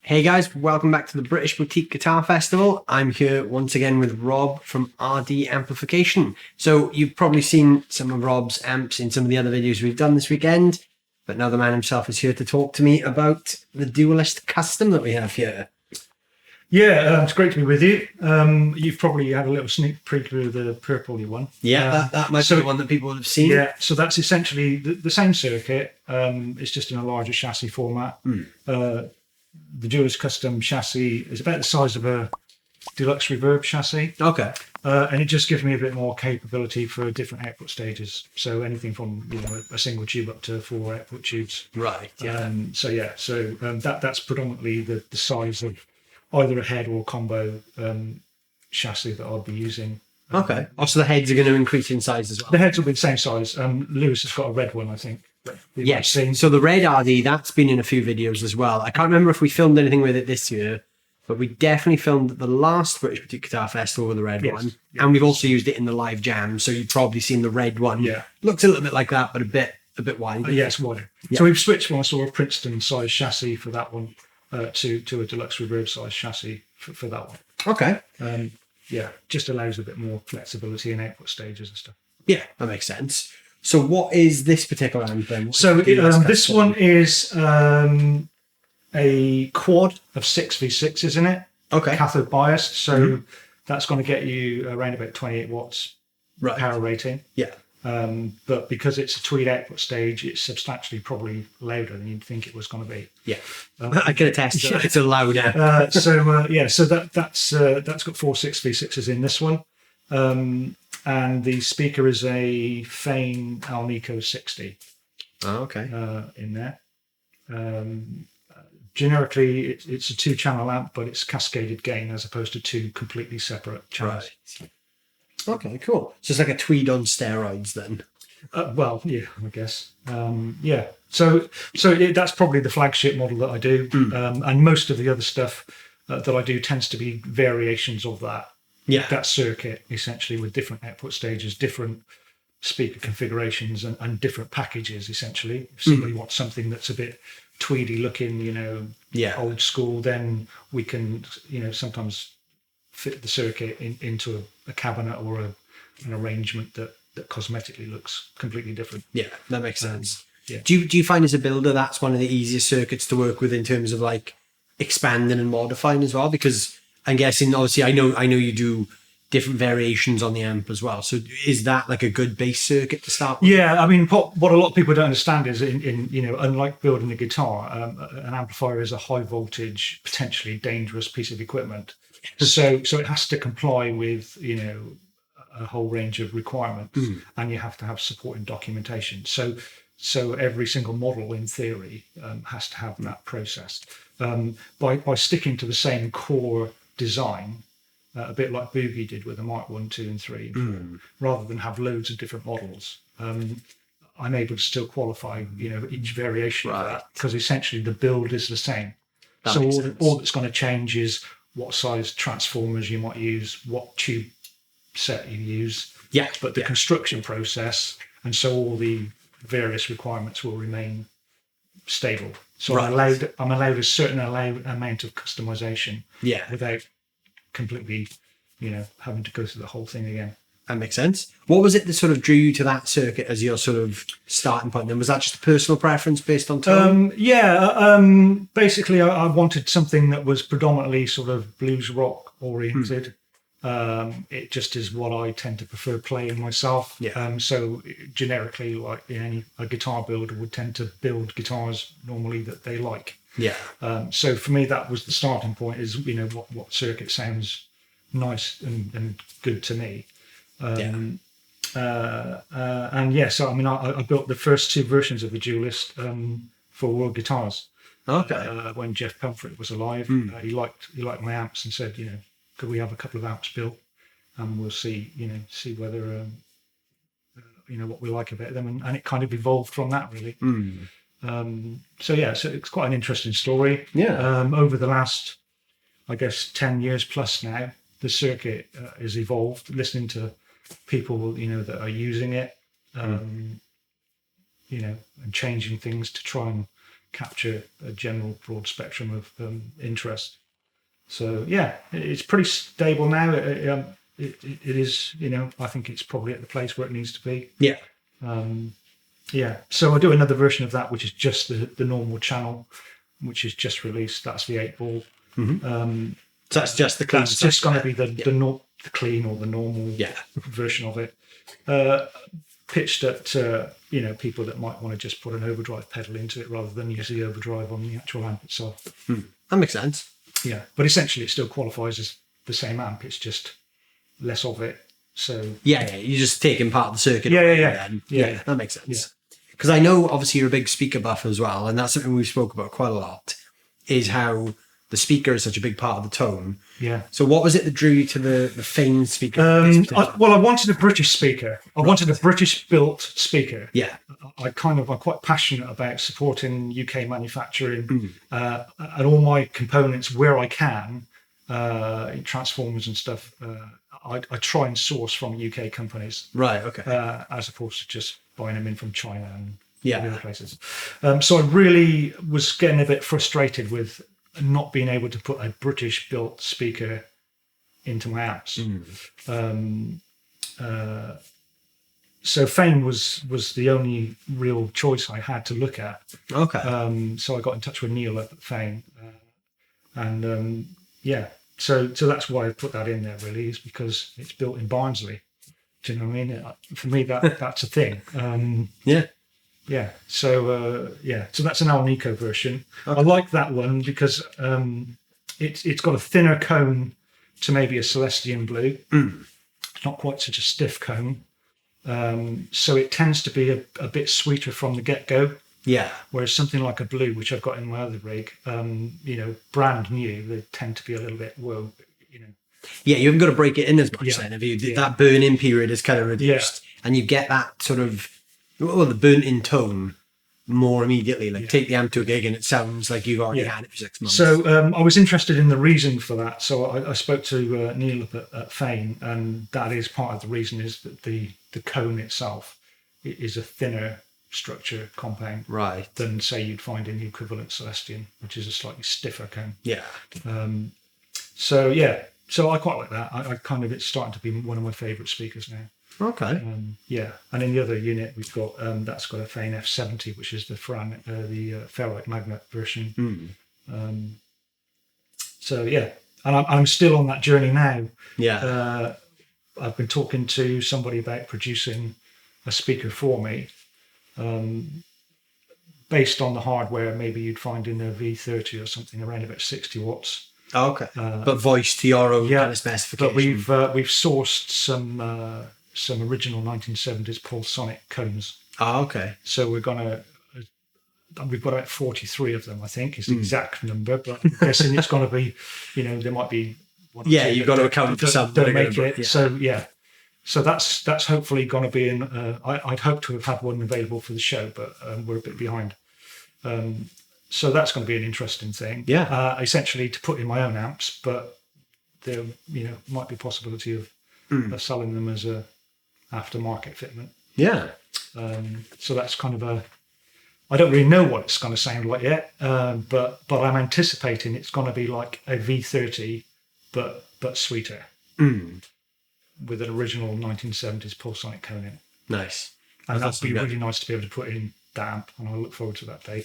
Hey guys, welcome back to the British Boutique Guitar Festival. I'm here once again with Rob from RD Amplification. So you've probably seen some of Rob's amps in some of the other videos we've done this weekend, but now the man himself is here to talk to me about the Dualist Custom that we have here. Yeah, it's great to be with you. You've probably had a little sneak preview of the purpley one. Yeah, that might be the one that people have seen. Yeah, so that's essentially the same circuit. It's just in a larger chassis format. The Dualist Custom chassis is about the size of a deluxe reverb chassis. Okay. And it just gives me a bit more capability for different output stages. So anything from a single tube up to 4 output tubes. Right. Yeah. That's predominantly the size of either a head or combo chassis that I'll be using. Okay. So the heads are going to increase in size as well? The heads will be the same size. Lewis has got a red one, I think. Yes. So the red RD, that's been in a few videos as well. I can't remember if we filmed anything with it this year, but we definitely filmed at the last British Boutique Guitar Festival with the red one. Yeah. And we've also used it in the live jam. So you've probably seen the red one. Yeah. Looks a little bit like that, but a bit wider. Yeah, it's wider. Yeah. So we've switched from a Princeton size chassis for that one to a deluxe reverb size chassis for that one. Okay. Just allows a bit more flexibility in output stages and stuff. Yeah, that makes sense. So what is this particular amp then? So this one is a quad of 6v6s in it. Okay. Cathode biased. So that's going to get you around about 28 watts power rating. Yeah. But because it's a Tweed output stage, it's substantially probably louder than you'd think it was going to be. Yeah. I can attest to it's a louder. So that's got 4 6v6s in this one. And the speaker is a Fane Alnico 60. Oh, okay. In there. Generically, it's a 2-channel amp, but it's cascaded gain as opposed to 2 completely separate channels. Right. Okay, cool. So it's like a Tweed on steroids then. Well, yeah, I guess. So that's probably the flagship model that I do, and most of the other stuff that I do tends to be variations of that. Yeah, that circuit essentially with different output stages, different speaker configurations, and different packages. Essentially, if somebody wants something that's a bit Tweedy looking, old school, then we can, sometimes fit the circuit into a cabinet or an arrangement that cosmetically looks completely different. Yeah, that makes sense. Yeah. Do you find as a builder that's one of the easiest circuits to work with in terms of like expanding and modifying as well? Because I'm guessing, obviously, I know you do different variations on the amp as well. So is that like a good base circuit to start with? Yeah, I mean, what a lot of people don't understand is unlike building a guitar, an amplifier is a high voltage, potentially dangerous piece of equipment. So it has to comply with, a whole range of requirements, and you have to have supporting documentation. So every single model, in theory, has to have that process. By sticking to the same core design, a bit like Boogie did with the Mark 1, 2, and 3, and 4, rather than have loads of different models. I'm able to still qualify, each variation of that, because essentially the build is the same. So all that's going to change is what size transformers you might use, what tube set you use. Yeah. But the construction process, and so all the various requirements will remain stable. So I'm allowed a certain amount of customization. Yeah. Without completely, having to go through the whole thing again. That makes sense. What was it that sort of drew you to that circuit as your sort of starting point? Then was that just a personal preference based on tone? Basically, I wanted something that was predominantly sort of blues rock oriented. It just is what I tend to prefer playing myself. Yeah. So generically, like a guitar builder would tend to build guitars normally that they like. Yeah. So for me, that was the starting point. Is what circuit sounds nice and good to me. So I mean, I built the first 2 versions of the Dualist for World Guitars. Okay. When Jeff Pelfrey was alive, he liked my amps and said, could we have a couple of amps built, and we'll see whether what we like about them, and it kind of evolved from that really. So it's quite an interesting story. Yeah. Over the last, I guess, 10 years plus now, the circuit has evolved. Listening to people, that are using it, and changing things to try and capture a general broad spectrum of interest. So yeah, it's pretty stable now. It is, I think it's probably at the place where it needs to be. Yeah. Yeah. So I do another version of that, which is just the normal channel, which is just released. That's the 8-ball. So that's just the clean. That's just going to be the clean or the normal version of it. Pitched at people that might want to just put an overdrive pedal into it rather than use the overdrive on the actual amp itself. That makes sense. Yeah, but essentially it still qualifies as the same amp. It's just less of it. So yeah, you're just taking part of the circuit. Yeah, that makes sense. Because I know obviously you're a big speaker buff as well, and that's something we've spoke about quite a lot. Is how the speaker is such a big part of the tone. Yeah. So what was it that drew you to the Fane speaker? I wanted a British speaker. I wanted a British-built speaker. Yeah. I'm quite passionate about supporting UK manufacturing and all my components where I can, in transformers and stuff. I try and source from UK companies. Right. Okay. As opposed to just buying them in from China and other places. So I really was getting a bit frustrated with not being able to put a British-built speaker into my amps. So Fane was the only real choice I had to look at. Okay. So I got in touch with Neil at Fane, So that's why I put that in there. Really, is because it's built in Barnsley. Do you know what I mean? For me, that's a thing. Yeah. So so that's an Alnico version. Okay. I like that one because it's got a thinner cone to maybe a Celestian Blue. It's not quite such a stiff cone. So it tends to be a bit sweeter from the get-go. Yeah. Whereas something like a Blue, which I've got in my other rig, brand new, they tend to be a little bit Yeah, you haven't got to break it in as much then. Have you? That burn-in period is kind of reduced, and you get that sort of the burnt-in tone more immediately. Like take the amp to a gig and it sounds like you've already had it for 6 months. So I was interested in the reason for that. So I spoke to Neil up at Fane, and that is part of the reason is that the cone itself is a thinner structure compound than say you'd find in the equivalent Celestian, which is a slightly stiffer cone. Yeah. So I quite like that. I kind of, it's starting to be one of my favourite speakers now. Okay. And in the other unit we've got that's got a Fane F70, which is the ferrite magnet version. And I'm still on that journey now. Yeah. I've been talking to somebody about producing a speaker for me, based on the hardware maybe you'd find in a V30 or something around about 60 watts. Oh, okay. But voiced to your own kind of specification. But we've sourced some original 1970s pulsonic cones. Oh, okay. So we've got about 43 of them, I think, is the exact number. But I'm guessing it's going to be, there might be one or two you've got to account for some that make it. So that's hopefully going to be in. I'd hope to have had one available for the show, but we're a bit behind. So that's going to be an interesting thing. Yeah. Essentially to put in my own amps, but there might be a possibility of selling them as a aftermarket fitment. Yeah. So that's kind of I don't really know what it's going to sound like yet, but I'm anticipating it's going to be like a V30, but sweeter, with an original 1970s pulsonic cone in it. Nice. And that'd be really nice to be able to put in that amp, and I look forward to that day.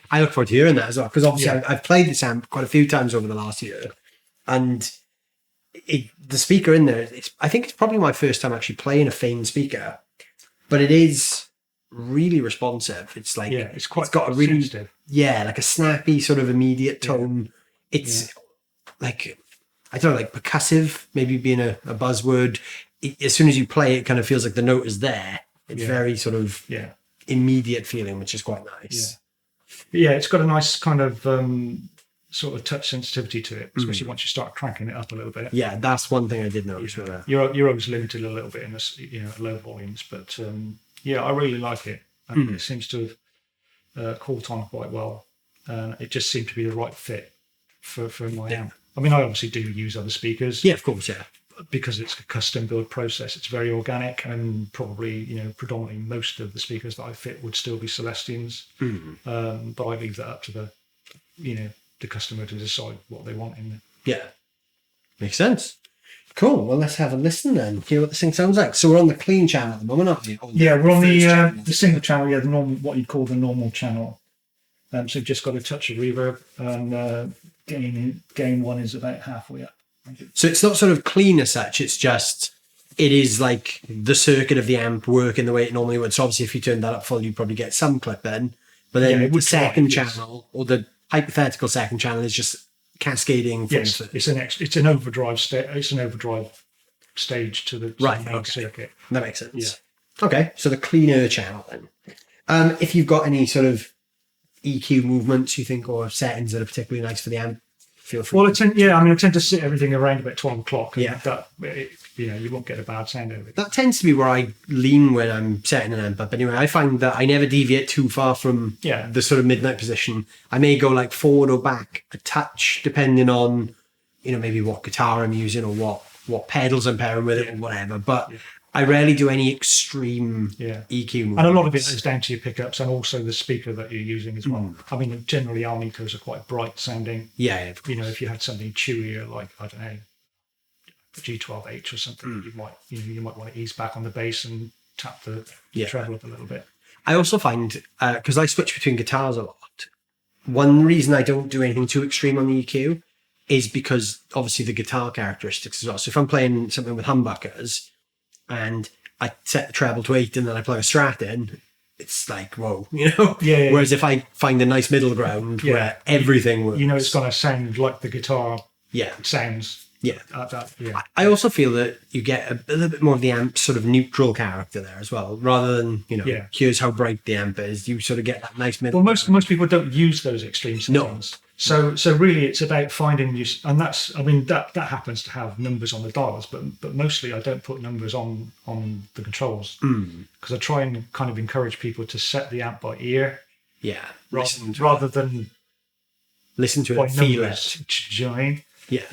I look forward to hearing that as well, because obviously I've played this amp quite a few times over the last year, and the speaker in there, I think it's probably my first time actually playing a Fane speaker, but it is really responsive. It's like it's got a really sensitive. Like a snappy sort of immediate tone. It's like, I don't know, like percussive, maybe being a buzzword. As soon as you play it, kind of feels like the note is there. It's very sort of immediate feeling, which is quite nice. Yeah, it's got a nice kind of sort of touch sensitivity to it, especially once you start cranking it up a little bit. Yeah, that's one thing I did notice with that. You're always limited a little bit in this, low volumes, but I really like it. And it seems to have caught on quite well. It just seemed to be the right fit for my amp. I mean, I obviously do use other speakers. Yeah, of course, because it's a custom build process, it's very organic, and probably predominantly most of the speakers that I fit would still be Celestians. But I leave that up to the customer to decide what they want in there. Yeah, makes sense. Cool. Well, let's have a listen then. Hear what this thing sounds like. So we're on the clean channel at the moment, aren't we? Yeah, we're on the single channel. Yeah, the normal, what you'd call the normal channel. So we've just got a touch of reverb, and gain one is about halfway up. So it's not sort of clean as such. It's just it is like the circuit of the amp working the way it normally would. So obviously, if you turn that up full, you probably get some clip in. But then the second channel, or the hypothetical second channel, is just cascading. Yes, it's an overdrive stage to the main circuit. That makes sense. Yeah. Okay, so the cleaner channel then. If you've got any sort of EQ movements you think, or settings that are particularly nice for the amp, feel free. Well, I tend to sit everything around about 12 o'clock. And you won't get a bad sound out of it. That tends to be where I lean when I'm setting an amp up. Anyway, I find that I never deviate too far from the sort of midnight position. I may go like forward or back a touch, depending on, maybe what guitar I'm using or what pedals I'm pairing with it or whatever. But I rarely do any extreme EQ movements. And a lot of it is down to your pickups and also the speaker that you're using as well. I mean, generally alnicos are quite bright sounding. Yeah. If you had something chewier, like, I don't know, G12H or something, you might want to ease back on the bass and tap the treble up a little bit. I also find, because I switch between guitars a lot, one reason I don't do anything too extreme on the EQ is because obviously the guitar characteristics as well. So if I'm playing something with humbuckers and I set the treble to 8 and then I plug a Strat in, it's like, whoa, Whereas if I find a nice middle ground where everything works. It's going to sound like the guitar sounds. Yeah. I also feel that you get a little bit more of the amp's sort of neutral character there as well, rather than, here's how bright the amp is. You sort of get that nice middle. Well, most people don't use those extreme settings. No. So really it's about finding you, and that happens to have numbers on the dials, but mostly I don't put numbers on the controls because I try and kind of encourage people to set the amp by ear. Yeah. Rather than listen to it, feel it. Do you know what I mean? Yeah.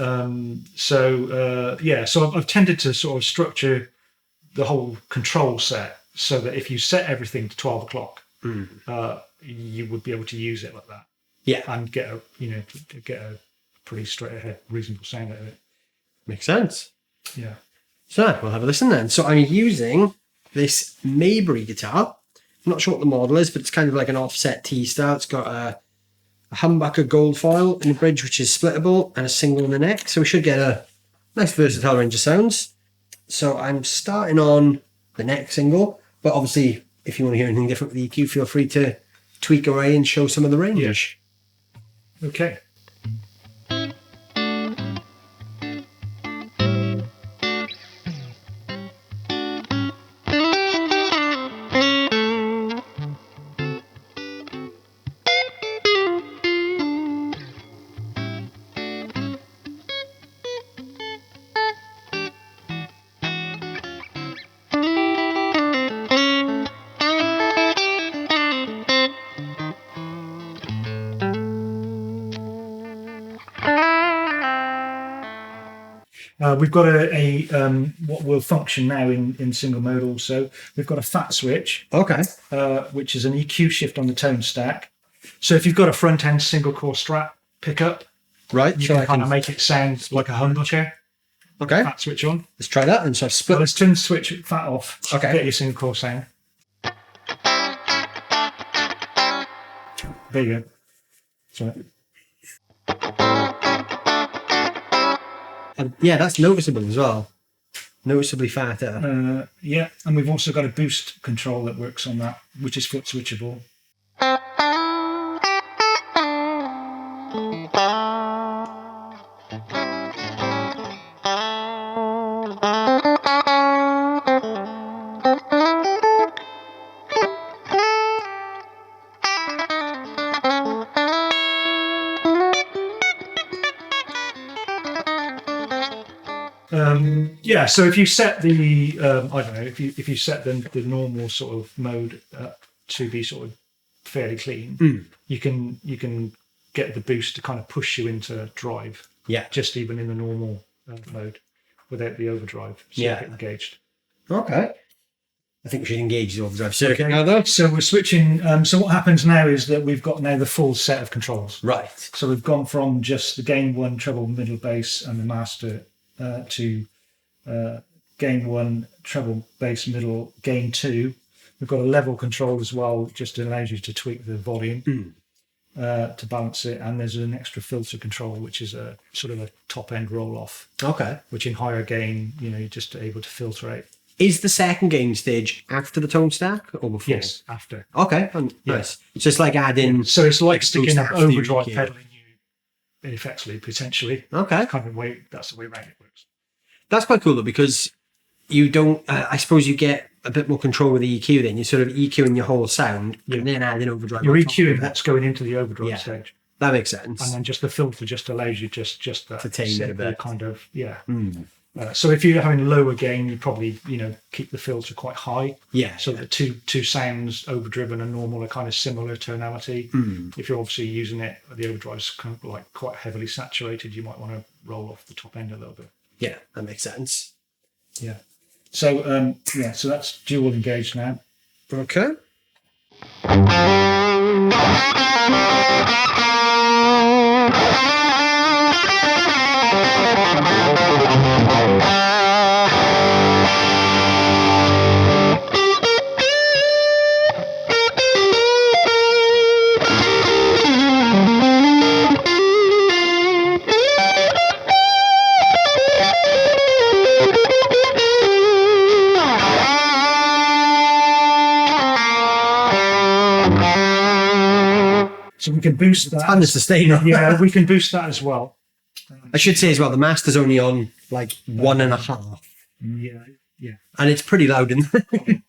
So I've tended to sort of structure the whole control set so that if you set everything to 12 o'clock, you would be able to use it like that. Yeah. And get a pretty straight ahead, reasonable sound out of it. Makes sense. Yeah. So we'll have a listen then. So I'm using this Maybury guitar. I'm not sure what the model is, but it's kind of like an offset T-style. It's got a humbucker gold foil in the bridge, which is splittable, and a single in the neck. So we should get a nice versatile range of sounds. So I'm starting on the neck single, but obviously if you want to hear anything different with the EQ, feel free to tweak away and show some of the range. Yeah. Okay. We've got a what will function now in single mode also. We've got a fat switch, which is an EQ shift on the tone stack. So if you've got a front end single core Strat pickup, you can kind of make it sound like a humbucker. Okay. Fat switch on. Let's try that. And so I've split. Let's turn the switch fat off. Okay. Get your single core sound. There you go. That's right. And that's noticeable as well. Noticeably fatter. And we've also got a boost control that works on that, which is foot switchable. So if you set the I don't know, if you set the normal sort of mode to be sort of fairly clean, you can get the boost to kind of push you into drive. Yeah. Just even in the normal mode. without the overdrive circuit engaged. Okay. I think we should engage the overdrive circuit now, though. So we're switching. So what happens now is that we've got now the full set of controls. Right. So we've gone from just the gain 1 treble, middle bass, and the master to gain 1 treble, bass, middle, gain 2. We've got a level control as well, which just allows you to tweak the volume to balance it. And there's an extra filter control, which is a sort of a top end roll off. Okay. Which in higher gain, you're just able to filter out. Is the second gain stage after the tone stack or before? Yes, after. Okay, nice. So it's like adding. So it's like sticking an overdrive EQ. pedal in effects loop, potentially. Okay. Kind of way, that's the way around it works. That's quite cool though, because you don't. I suppose you get a bit more control with the EQ. Then you're sort of EQing your whole sound, and then adding overdrive. You're EQing what's going into the overdrive stage. That makes sense. And then just the filter just allows you just that to tame it a bit. Kind of so if you're having lower gain, you probably keep the filter quite high. Yeah. So the two sounds, overdriven and normal, are kind of similar tonality. If you're obviously using it, the overdrive's kind of like quite heavily saturated, you might want to roll off the top end a little bit. Yeah, that makes sense. Yeah. So so that's dual engaged now. Okay. So we can boost that. And the sustainer. Yeah, we can boost that as well. I should say as well, the master's only on like 1.5. Yeah. And it's pretty loud in there.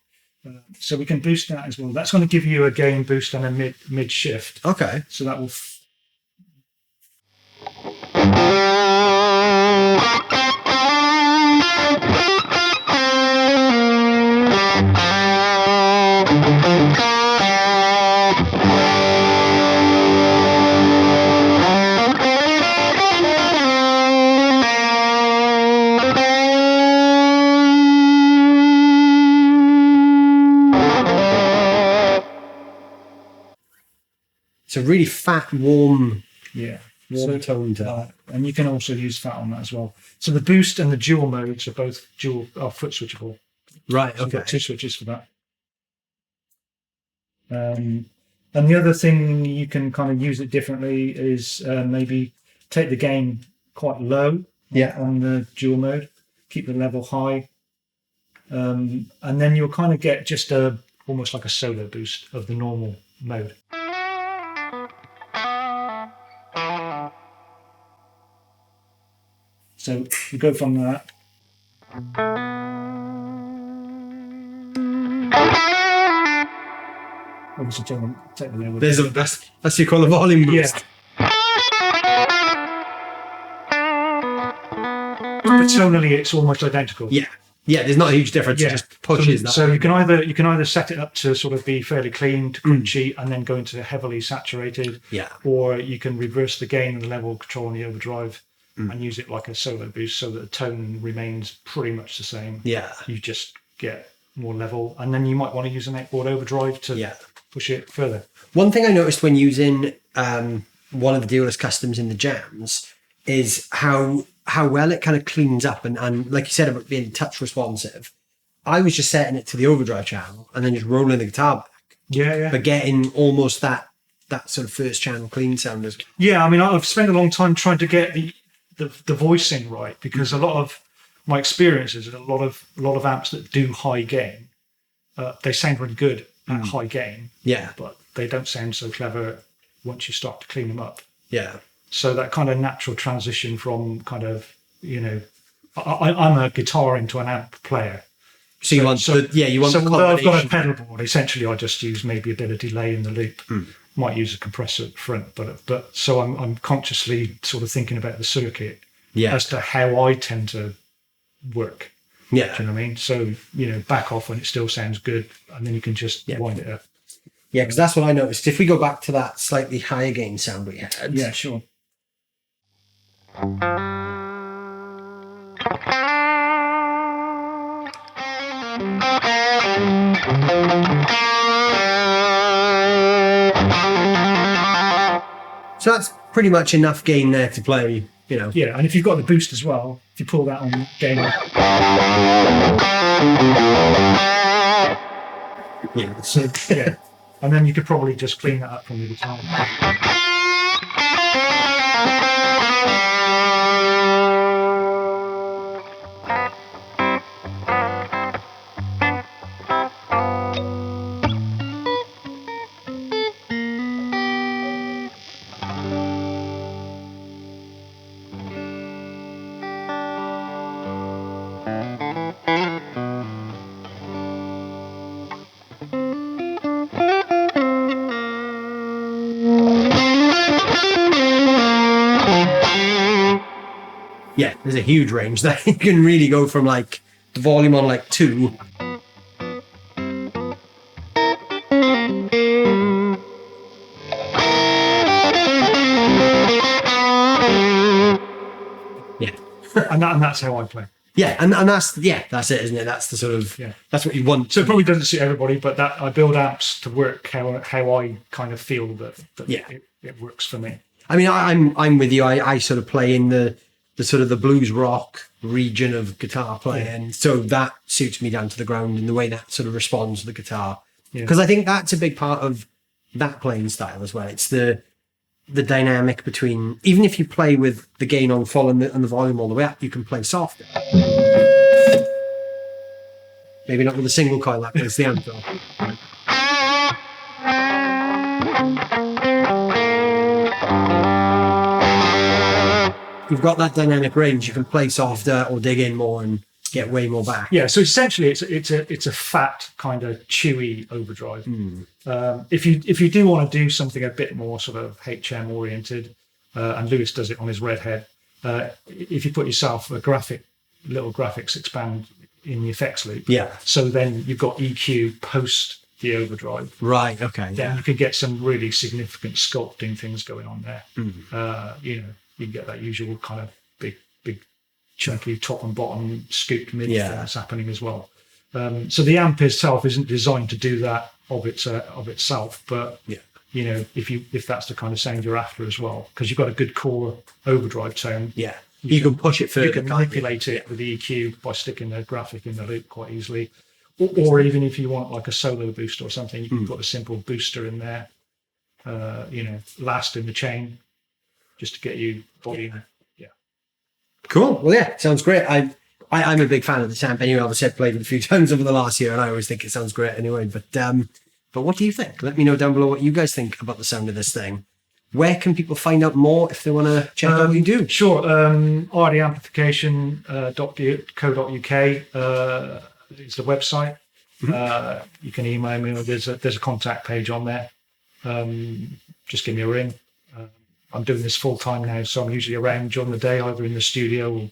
So we can boost that as well. That's going to give you a gain boost and a mid shift. Okay. So that will. It's a really fat, warm tone to that. And you can also use fat on that as well. So the boost and the dual modes are both foot switchable. Right, So okay. you've got 2 switches for that. And the other thing you can kind of use it differently is maybe take the gain quite low on the dual mode, keep the level high, and then you'll kind of get just almost like a solo boost of the normal mode. So you go from that. Obviously, take the level. That's you call a volume boost. Yeah. But tonally, it's almost identical. Yeah. Yeah, there's not a huge difference. It just pushes that. So you can either set it up to sort of be fairly clean to crunchy and then go into heavily saturated. Yeah. Or you can reverse the gain and the level control on the overdrive and use it like a solo boost so that the tone remains pretty much the same. Yeah. You just get more level, and then you might want to use an outboard overdrive to push it further. One thing I noticed when using one of the Dualist Customs in the jams is how well it kind of cleans up and like you said about being touch responsive. I was just setting it to the overdrive channel and then just rolling the guitar back. Yeah. But getting almost that sort of first channel clean sound as well. Yeah, I mean, I've spent a long time trying to get the voicing right, because a lot of my experiences and a lot of amps that do high gain, they sound really good at high gain. Yeah. But they don't sound so clever once you start to clean them up. Yeah. So that kind of natural transition from kind of, I'm a guitar into an amp player. So you want the although I've got a combination. pedal board, essentially I just use maybe a bit of delay in the loop. Might use a compressor at the front, but so I'm consciously sort of thinking about the circuit as to how I tend to work. Yeah. Do you know what I mean? So, back off when it still sounds good, and then you can just wind it up. Yeah, because that's what I noticed. If we go back to that slightly higher gain sound we had. Yeah, sure. So that's pretty much enough gain there to play, you know. Yeah, and if you've got the boost as well, if you pull that on gain. Yeah. So, yeah. And then you could probably just clean that up from the guitar. Yeah, there's a huge range there. You can really go from like the volume on like 2. Yeah. and that's how I play. Yeah, and that's it, isn't it? That's the sort of that's what you want. So it probably doesn't suit everybody, but that I build amps to work how I kind of feel that it works for me. I mean, I'm with you. I sort of play in the sort of the blues rock region of guitar playing, so that suits me down to the ground in the way that sort of responds to the guitar. Because I think that's a big part of that playing style as well. It's the dynamic between, even if you play with the gain on full and the volume all the way up, you can play softer. Maybe not with a single coil, that plays the amp though. You've got that dynamic range. You can play softer or dig in more and get way more back. Yeah. So essentially, it's a fat kind of chewy overdrive. If you do want to do something a bit more sort of HM oriented, and Lewis does it on his Redhead, if you put yourself a little graphics expand in the effects loop. Yeah. So then you've got EQ post the overdrive. Right. Okay. Then you can get some really significant sculpting things going on there. You know, you can get that usual kind of big chunky top and bottom scooped mid that's happening as well. So the amp itself isn't designed to do that of itself, but you know, if that's the kind of sound you're after as well, because you've got a good core overdrive tone. Yeah. You can push it further. You can manipulate it with the EQ by sticking the graphic in the loop quite easily. Or even if you want like a solo boost or something, you can put a simple booster in there, you know, last in the chain, just to get you volume. Yeah. Cool. Well, yeah, sounds great. I'm a big fan of this amp anyway. Obviously, I've played it a few times over the last year, and I always think it sounds great anyway. But what do you think? Let me know down below what you guys think about the sound of this thing. Where can people find out more if they want to check out what you do? Sure. rdamplification.co.uk is the website. You can email me. There's a contact page on there. Just give me a ring. I'm doing this full time now, so I'm usually around during the day, either in the studio or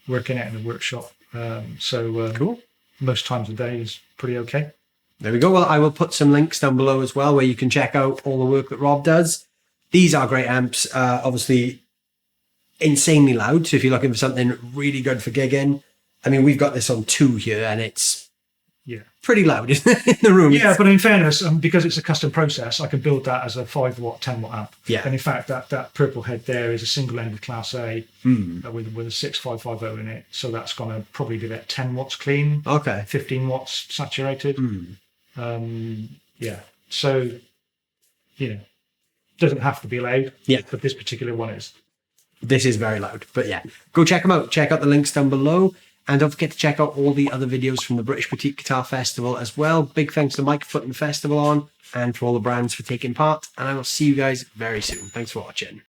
working out in the workshop. Cool. Most times of the day is pretty okay. There we go. Well, I will put some links down below as well where you can check out all the work that Rob does. These are great amps, obviously insanely loud. So if you're looking for something really good for gigging, I mean, we've got this on 2 here and it's pretty loud, isn't it, in the room? Yeah, but in fairness, because it's a custom process, I can build that as a 5 watt, 10 watt amp. Yeah. And in fact, that purple head there is a single ended Class A with a 6550 in it. So that's going to probably give it 10 watts clean. Okay. 15 watts saturated. Yeah. So, you know, doesn't have to be loud. Yeah. But this particular one is. This is very loud. But yeah, go check them out. Check out the links down below. And don't forget to check out all the other videos from the British Boutique Guitar Festival as well. Big thanks to Mike for putting the festival on and for all the brands for taking part. And I will see you guys very soon. Thanks for watching.